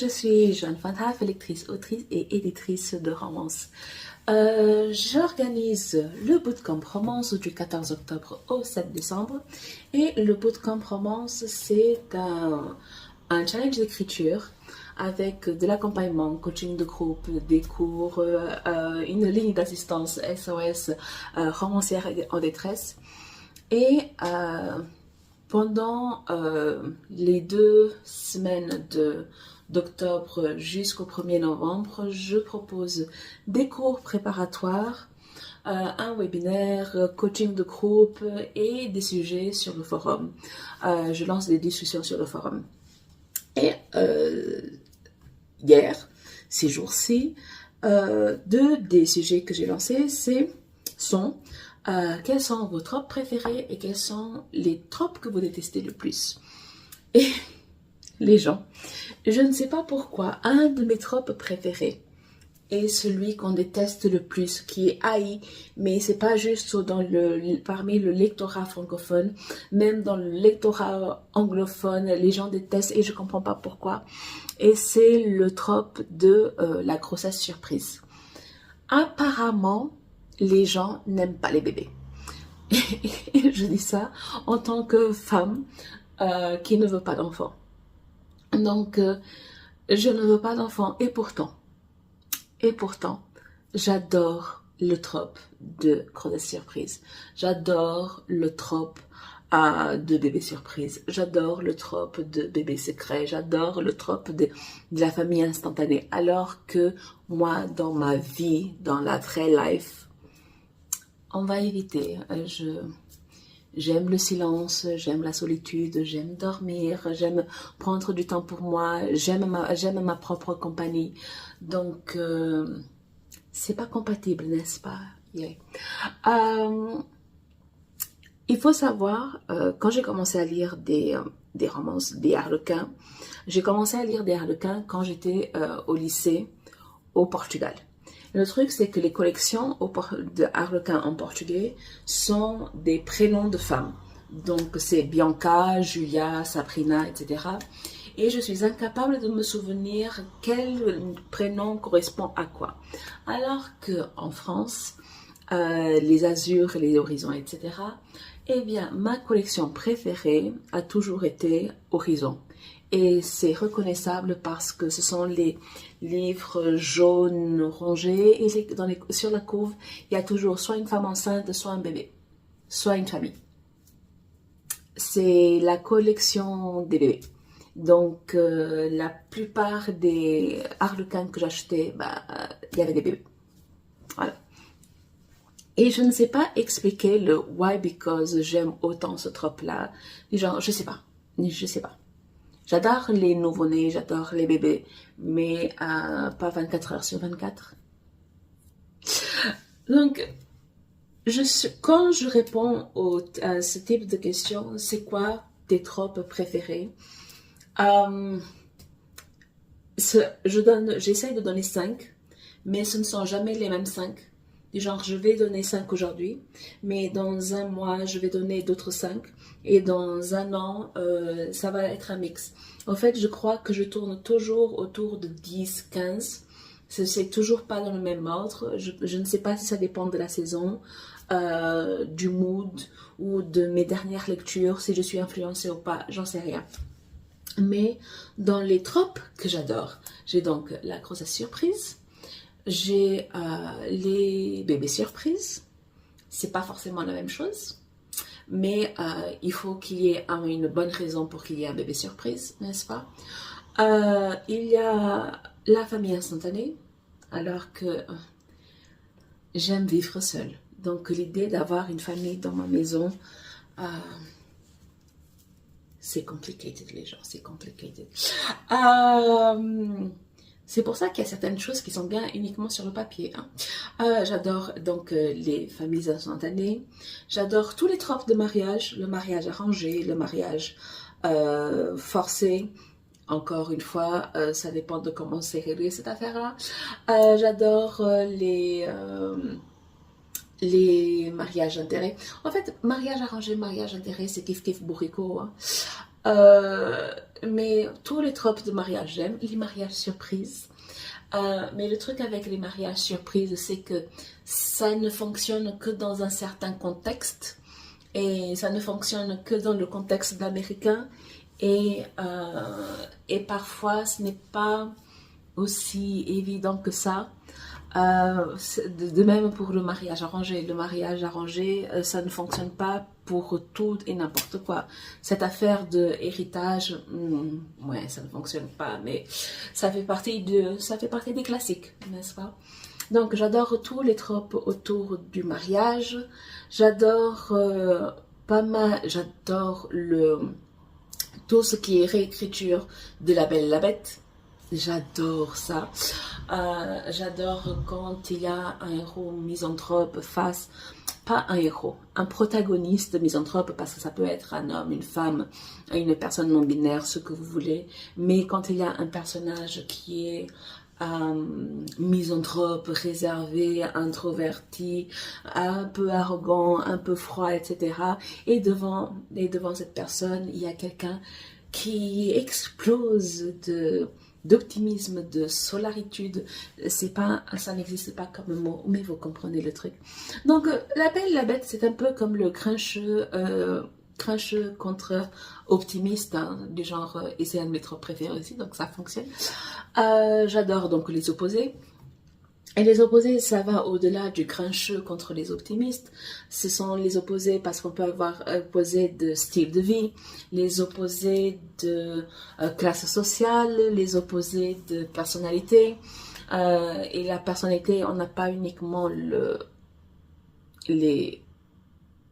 je suis Joanne Fantaf, lectrice, autrice et éditrice de romance. J'organise le Bootcamp Romance du 14 octobre au 7 décembre. Et le Bootcamp Romance, c'est un challenge d'écriture avec de l'accompagnement, coaching de groupe, des cours, une ligne d'assistance SOS, romancière en détresse. Et pendant les 2 semaines d'octobre jusqu'au 1er novembre, je propose des cours préparatoires, un webinaire, coaching de groupe et des sujets sur le forum. Je lance des discussions sur le forum. Et hier, ces jours-ci, deux des sujets que j'ai lancés sont quels sont vos tropes préférés et quels sont les tropes que vous détestez le plus. Et les gens, je ne sais pas pourquoi, un de mes tropes préférés est celui qu'on déteste le plus, qui est haï, mais c'est pas juste parmi le lectorat francophone, même dans le lectorat anglophone, les gens détestent et je comprends pas pourquoi. Et c'est le trope de la grossesse surprise. Apparemment, les gens n'aiment pas les bébés. Et je dis ça en tant que femme qui ne veut pas d'enfant. Donc, je ne veux pas d'enfant et pourtant, j'adore le trope de grossesse surprise. J'adore le trope de bébé surprise. J'adore le trope de bébé secret. J'adore le trope de la famille instantanée. Alors que moi, dans ma vie, dans la vraie life, on va éviter. J'aime le silence, j'aime la solitude, j'aime dormir, j'aime prendre du temps pour moi, j'aime ma propre compagnie. Donc, c'est pas compatible, n'est-ce pas? Yeah. Il faut savoir, quand j'ai commencé à lire des romances, des harlequins, j'ai commencé à lire des harlequins quand j'étais au lycée au Portugal. Le truc, c'est que les collections de harlequins en portugais sont des prénoms de femmes. Donc, c'est Bianca, Julia, Sabrina, etc. Et je suis incapable de me souvenir quel prénom correspond à quoi. Alors qu'en France, les azurs, les horizons, etc., eh bien, ma collection préférée a toujours été Horizon. Et c'est reconnaissable parce que ce sont les livres jaunes rongés et sur la couve, il y a toujours soit une femme enceinte, soit un bébé, soit une famille. C'est la collection des bébés. Donc, la plupart des harlequins que j'achetais, il y avait des bébés. Voilà. Et je ne sais pas expliquer le why because j'aime autant ce trope-là. Genre, je sais pas. J'adore les nouveau-nés, j'adore les bébés, mais pas 24 heures sur 24. Donc, quand je réponds à ce type de questions, c'est quoi tes tropes préférées? J'essaie de donner 5, mais ce ne sont jamais les mêmes 5. Genre, je vais donner 5 aujourd'hui, mais dans un mois, je vais donner d'autres 5. Et dans un an, ça va être un mix. En fait, je crois que je tourne toujours autour de 10, 15. C'est toujours pas dans le même ordre. Je ne sais pas si ça dépend de la saison, du mood ou de mes dernières lectures, si je suis influencée ou pas, j'en sais rien. Mais dans les tropes que j'adore, j'ai donc la grossesse surprise, j'ai les bébés surprises. C'est pas forcément la même chose, mais il faut qu'il y ait une bonne raison pour qu'il y ait un bébé surprise, n'est-ce pas? Il y a la famille instantanée, alors que j'aime vivre seule. Donc l'idée d'avoir une famille dans ma maison, c'est complicated les gens, c'est complicated. C'est pour ça qu'il y a certaines choses qui sont bien uniquement sur le papier. J'adore donc les familles instantanées. J'adore tous les tropes de mariage. Le mariage arrangé, le mariage forcé. Encore une fois, ça dépend de comment c'est réglé cette affaire-là. J'adore les mariages intérêts. En fait, mariage arrangé, mariage intérêt, c'est kiff kiff bourrico. Mais tous les tropes de mariage, j'aime les mariages surprises. Mais le truc avec les mariages surprises, c'est que ça ne fonctionne que dans un certain contexte et ça ne fonctionne que dans le contexte américain et parfois ce n'est pas aussi évident que ça. De même pour le mariage arrangé. Le mariage arrangé, ça ne fonctionne pas pour tout et n'importe quoi. Cette affaire de héritage, ouais, ça ne fonctionne pas, mais ça fait partie des classiques, n'est-ce pas? Donc, j'adore tous les tropes autour du mariage. J'adore pas mal, j'adore tout ce qui est réécriture de La Belle et la Bête. J'adore ça. J'adore quand il y a un héros misanthrope face, pas un héros, un protagoniste misanthrope, parce que ça peut être un homme, une femme, une personne non binaire, ce que vous voulez, mais quand il y a un personnage qui est misanthrope, réservé, introverti, un peu arrogant, un peu froid, etc. Et devant cette personne, il y a quelqu'un qui explose d'optimisme, de solaritude. C'est pas, ça n'existe pas comme mot, mais vous comprenez le truc. Donc, La Belle et la Bête, c'est un peu comme le grincheux contre optimiste, hein, du genre, et c'est un de mes trop préférés aussi, donc ça fonctionne. J'adore donc les opposés. Et les opposés, ça va au-delà du grincheux contre les optimistes. Ce sont les opposés parce qu'on peut avoir opposés de style de vie, les opposés de classe sociale, les opposés de personnalité. Et la personnalité, on n'a pas uniquement les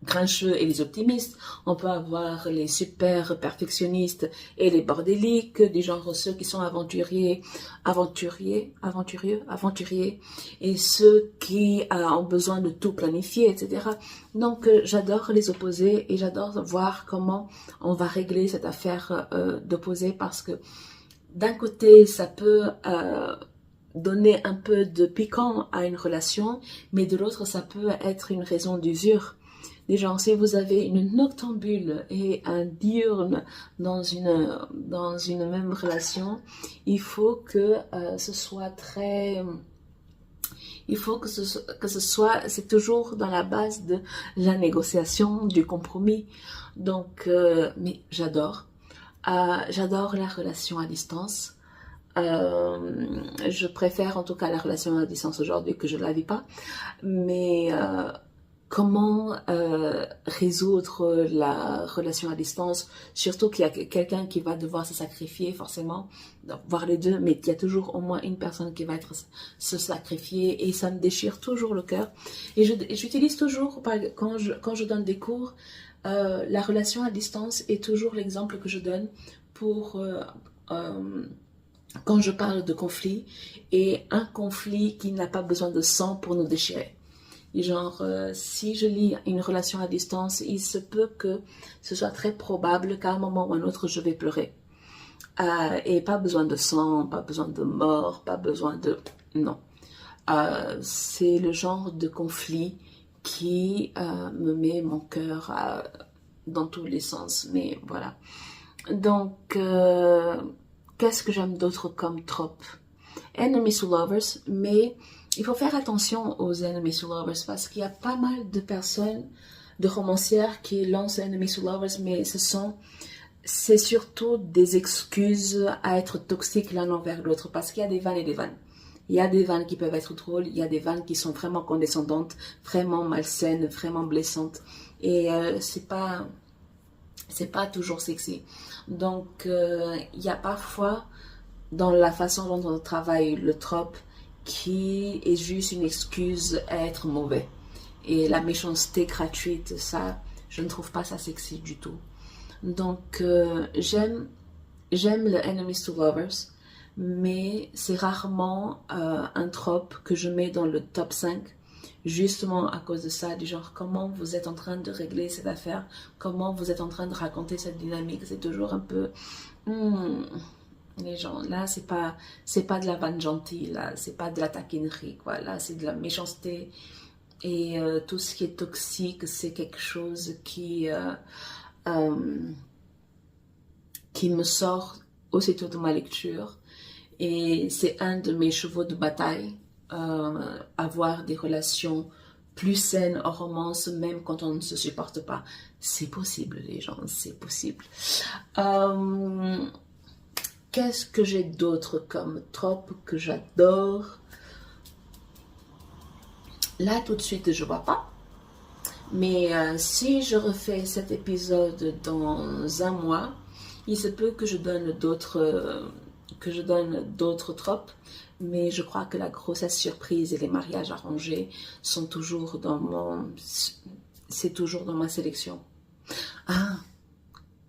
grincheux et les optimistes, on peut avoir les super perfectionnistes et les bordéliques, du genre ceux qui sont aventuriers, et ceux qui ont besoin de tout planifier, etc. Donc j'adore les opposés et j'adore voir comment on va régler cette affaire d'opposés, parce que d'un côté ça peut donner un peu de piquant à une relation, mais de l'autre ça peut être une raison d'usure. Des gens, si vous avez une noctambule et un diurne dans une même relation, il faut que ce soit très... Il faut que ce soit... C'est toujours dans la base de la négociation, du compromis. Donc, mais j'adore. J'adore la relation à distance. Je préfère en tout cas la relation à distance aujourd'hui que je ne la vis pas. Mais... comment résoudre la relation à distance, surtout qu'il y a quelqu'un qui va devoir se sacrifier forcément, voir les deux, mais il y a toujours au moins une personne qui va se sacrifier et ça me déchire toujours le cœur. Et j'utilise toujours, quand je donne des cours, la relation à distance est toujours l'exemple que je donne pour... quand je parle de conflit, et un conflit qui n'a pas besoin de sang pour nous déchirer. Genre, si je lis une relation à distance, il se peut que ce soit très probable qu'à un moment ou un autre, je vais pleurer. Et pas besoin de sang, pas besoin de mort, pas besoin de... Non. C'est le genre de conflit qui me met mon cœur dans tous les sens. Mais voilà. Donc, qu'est-ce que j'aime d'autre comme trope? Enemies to lovers, mais... il faut faire attention aux enemies to lovers parce qu'il y a pas mal de personnes, de romancières qui lancent enemies to lovers, mais c'est surtout des excuses à être toxiques l'un envers l'autre, parce qu'il y a des vannes et des vannes. Il y a des vannes qui peuvent être drôles, il y a des vannes qui sont vraiment condescendantes, vraiment malsaines, vraiment blessantes, et c'est pas toujours sexy. Donc il y a parfois dans la façon dont on travaille le trope qui est juste une excuse à être mauvais. Et la méchanceté gratuite, ça, je ne trouve pas ça sexy du tout. Donc, j'aime le enemies to lovers, mais c'est rarement un trope que je mets dans le top 5, justement à cause de ça, du genre comment vous êtes en train de régler cette affaire, comment vous êtes en train de raconter cette dynamique. C'est toujours un peu... les gens, là, c'est pas de la vanne gentille, là, c'est pas de la taquinerie, quoi. Là, c'est de la méchanceté. Et tout ce qui est toxique, c'est quelque chose qui qui me sort aussitôt de ma lecture. Et c'est un de mes chevaux de bataille, avoir des relations plus saines en romance, même quand on ne se supporte pas. C'est possible, les gens, c'est possible. Qu'est-ce que j'ai d'autre comme trope que j'adore? Là, tout de suite, je vois pas. Mais si je refais cet épisode dans un mois, il se peut que je donne d'autres tropes. Mais je crois que la grossesse surprise et les mariages arrangés sont toujours c'est toujours dans ma sélection. Ah,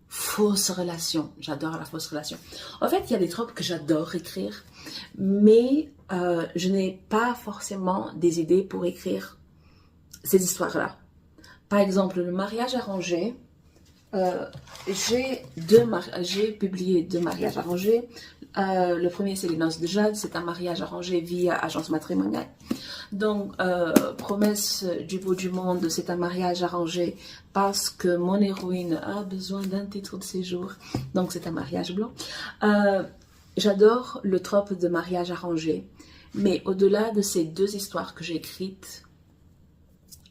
fausse relation. J'adore la fausse relation. En fait, il y a des tropes que j'adore écrire, mais je n'ai pas forcément des idées pour écrire ces histoires-là. Par exemple, le mariage arrangé, j'ai publié 2 mariages arrangés. Le premier, c'est Les Noces de Jade, c'est un mariage arrangé via agence matrimoniale. Donc, Promesse du bout du monde, c'est un mariage arrangé parce que mon héroïne a besoin d'un titre de séjour. Donc, c'est un mariage blanc. J'adore le trope de mariage arrangé, mais au-delà de ces 2 histoires que j'ai écrites,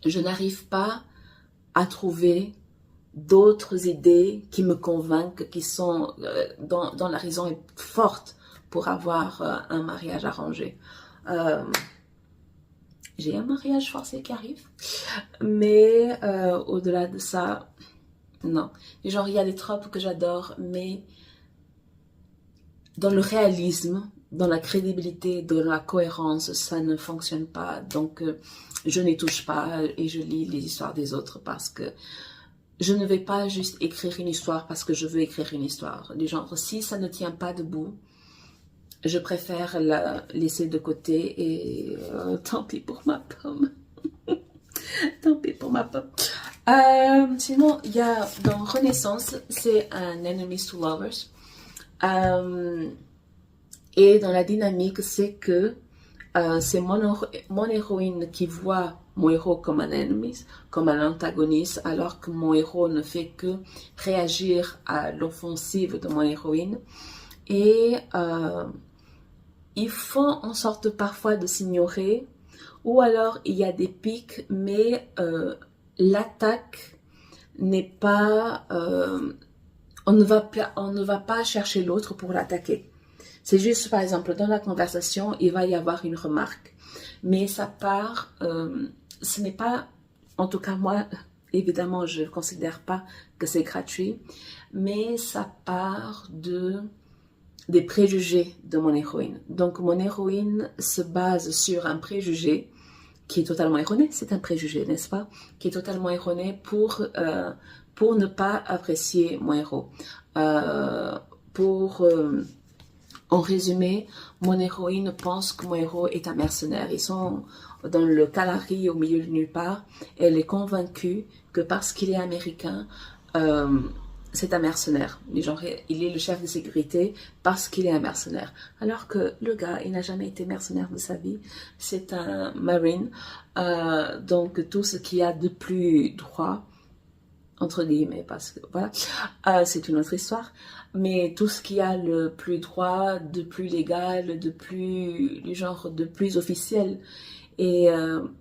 je n'arrive pas à trouver d'autres idées qui me convainquent, qui sont dans la raison est forte pour avoir un mariage arrangé. J'ai un mariage forcé qui arrive, mais au-delà de ça, non. Genre, il y a des tropes que j'adore, mais dans le réalisme, dans la crédibilité, dans la cohérence, ça ne fonctionne pas. Donc, je n'y touche pas et je lis les histoires des autres parce que je ne vais pas juste écrire une histoire parce que je veux écrire une histoire. Du genre, si ça ne tient pas debout, je préfère la laisser de côté et tant pis pour ma pomme. Tant pis pour ma pomme. Sinon, il y a dans Renaissance, c'est un Enemies to Lovers. Et dans la dynamique, c'est que c'est mon héroïne qui voit mon héros comme un ennemi, comme un antagoniste, alors que mon héros ne fait que réagir à l'offensive de mon héroïne. Et ils font en sorte parfois de s'ignorer, ou alors il y a des pics, mais l'attaque n'est pas... on ne va pas chercher l'autre pour l'attaquer. C'est juste, par exemple, dans la conversation, il va y avoir une remarque. Mais ça part, ce n'est pas, en tout cas moi, évidemment, je ne considère pas que c'est gratuit, mais ça part des préjugés de mon héroïne. Donc, mon héroïne se base sur un préjugé qui est totalement erroné, c'est un préjugé, n'est-ce pas? Qui est totalement erroné pour ne pas apprécier mon héros. En résumé, mon héroïne pense que mon héros est un mercenaire. Ils sont dans le Kalahari au milieu de nulle part. Elle est convaincue que parce qu'il est américain, c'est un mercenaire. Genre, il est le chef de sécurité parce qu'il est un mercenaire. Alors que le gars, il n'a jamais été mercenaire de sa vie. C'est un marine. Donc, tout ce qu'il y a de plus droit, entre guillemets, parce que voilà, c'est une autre histoire. Mais tout ce qu'il y a le plus droit, de plus légal, de plus officiel. Et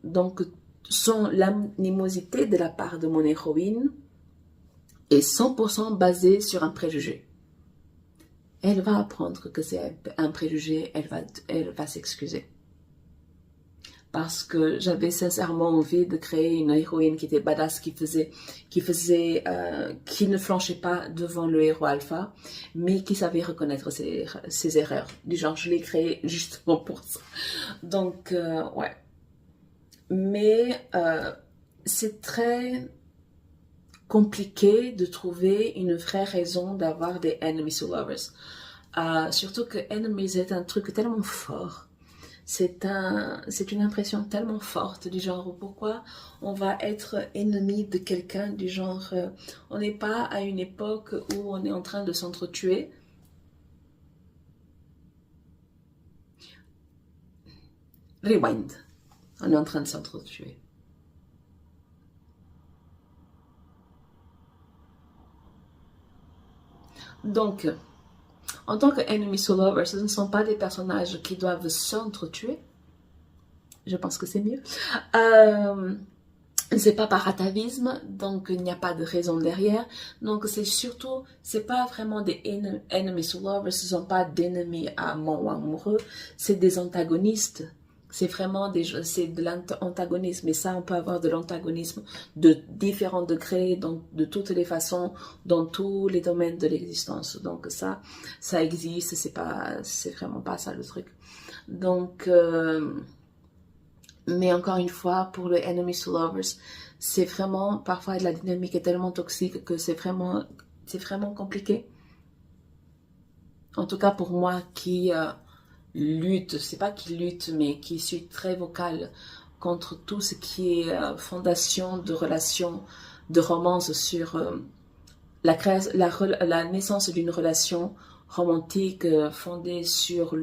donc, l'animosité de la part de mon héroïne est 100% basée sur un préjugé. Elle va apprendre que c'est un préjugé, elle va s'excuser. Parce que j'avais sincèrement envie de créer une héroïne qui était badass, qui ne flanchait pas devant le héros alpha, mais qui savait reconnaître ses erreurs. Du genre, je l'ai créée justement pour ça. Donc, ouais. Mais c'est très compliqué de trouver une vraie raison d'avoir des enemies to lovers. Surtout que enemies est un truc tellement fort. C'est une impression tellement forte du genre pourquoi on va être ennemi de quelqu'un du genre on n'est pas à une époque où on est en train de s'entretuer. Rewind. On est en train de s'entretuer. Donc, en tant que enemies to lovers, ce ne sont pas des personnages qui doivent s'entretuer. Je pense que c'est mieux. C'est pas par atavisme, donc il n'y a pas de raison derrière. Donc c'est surtout, c'est pas vraiment des enemies to lovers, ce sont pas d'ennemis amants ou amoureux, c'est des antagonistes. C'est vraiment c'est de l'antagonisme, et ça on peut avoir de l'antagonisme de différents degrés, donc de toutes les façons, dans tous les domaines de l'existence. Donc ça existe, c'est vraiment pas ça le truc. Donc mais encore une fois, pour le enemies to lovers, c'est vraiment, parfois la dynamique est tellement toxique que c'est vraiment compliqué. En tout cas pour moi qui lutte, c'est pas qui lutte, mais qui suis très vocale contre tout ce qui est fondation de relations, de romance sur la naissance d'une relation romantique fondée sur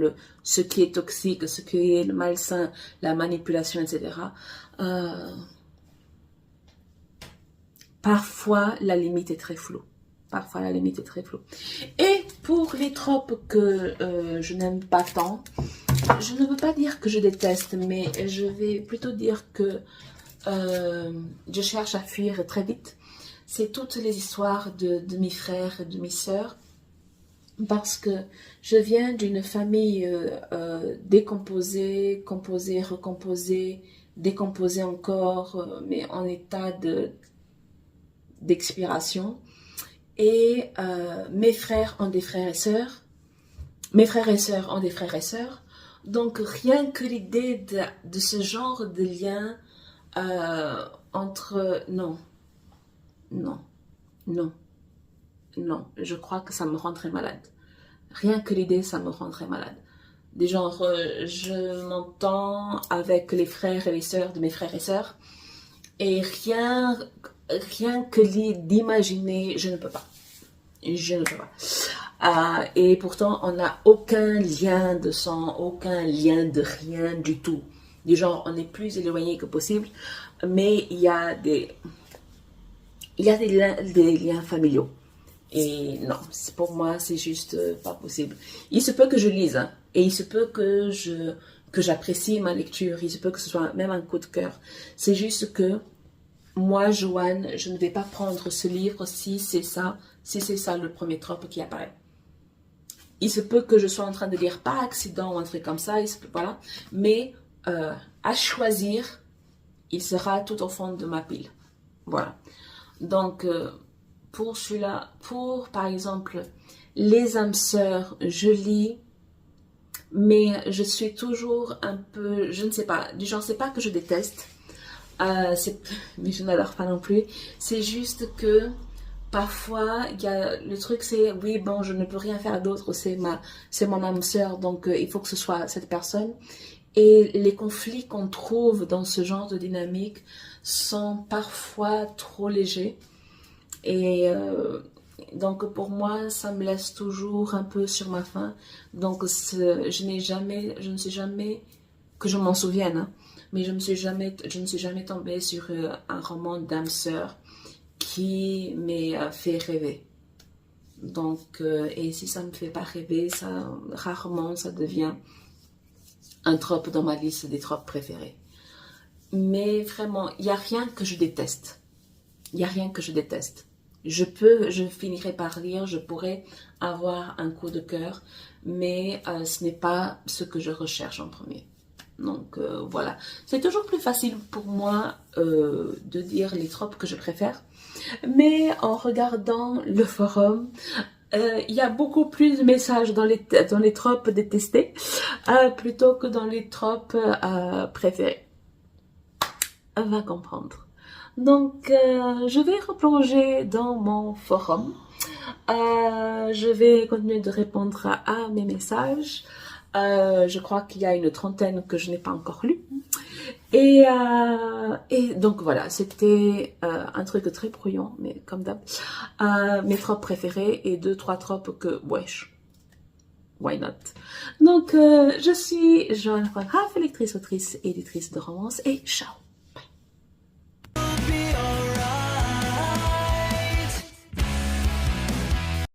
ce qui est toxique, ce qui est malsain, la manipulation, etc. Parfois, la limite est très floue. Parfois, la limite est très floue. Et pour les tropes que je n'aime pas tant, je ne veux pas dire que je déteste, mais je vais plutôt dire que je cherche à fuir très vite. C'est toutes les histoires de demi-frères et demi-sœurs, parce que je viens d'une famille décomposée, composée, recomposée, décomposée encore, mais en état d'expiration. Et mes frères ont des frères et sœurs, mes frères et sœurs ont des frères et sœurs. Donc rien que l'idée de ce genre de lien entre... Non, je crois que ça me rendrait malade. Rien que l'idée, ça me rendrait malade. Des genres, je m'entends avec les frères et les sœurs de mes frères et sœurs, et rien que d'imaginer, je ne peux pas. Je ne peux pas. Et pourtant, on n'a aucun lien de sang, aucun lien de rien du tout. Du genre, on est plus éloigné que possible, mais il y a des liens familiaux. Et non, pour moi, c'est juste pas possible. Il se peut que je lise, hein, et il se peut que j'apprécie ma lecture, il se peut que ce soit même un coup de cœur. C'est juste que moi, Joanne, je ne vais pas prendre ce livre si c'est ça le premier trope qui apparaît. Il se peut que je sois en train de lire par accident ou un truc comme ça, voilà. Mais à choisir, il sera tout au fond de ma pile. Voilà. Donc, pour celui-là, par exemple, les âmes sœurs, je lis, mais je suis toujours un peu, je ne sais pas, du genre, c'est pas que je déteste, mais je n'adore pas non plus, c'est juste que parfois, le truc c'est, oui, bon, je ne peux rien faire d'autre, c'est mon âme sœur, donc il faut que ce soit cette personne. Et les conflits qu'on trouve dans ce genre de dynamique sont parfois trop légers. Et donc pour moi, ça me laisse toujours un peu sur ma faim. Donc je ne sais jamais que je m'en souvienne, hein, mais je ne suis jamais tombée sur un roman d'âme sœur qui m'a fait rêver. Donc et si ça me fait pas rêver, rarement ça devient un trope dans ma liste des tropes préférés. Mais vraiment, il n'y a rien que je déteste. Il n'y a rien que je déteste. Je finirai par lire, je pourrais avoir un coup de cœur, mais ce n'est pas ce que je recherche en premier. Donc voilà. C'est toujours plus facile pour moi de dire les tropes que je préfère. Mais en regardant le forum, il y a beaucoup plus de messages dans les tropes détestés plutôt que dans les tropes préférés. Va comprendre. Donc, je vais replonger dans mon forum. Je vais continuer de répondre à mes messages. Je crois qu'il y a une 30aine que je n'ai pas encore lu. Et donc voilà, c'était un truc très brouillon, mais comme d'hab. Mes tropes préférées et 2-3 tropes que, wesh, why not? Donc, je suis Joanne Van Graaf, lectrice, autrice, éditrice de romance, et ciao!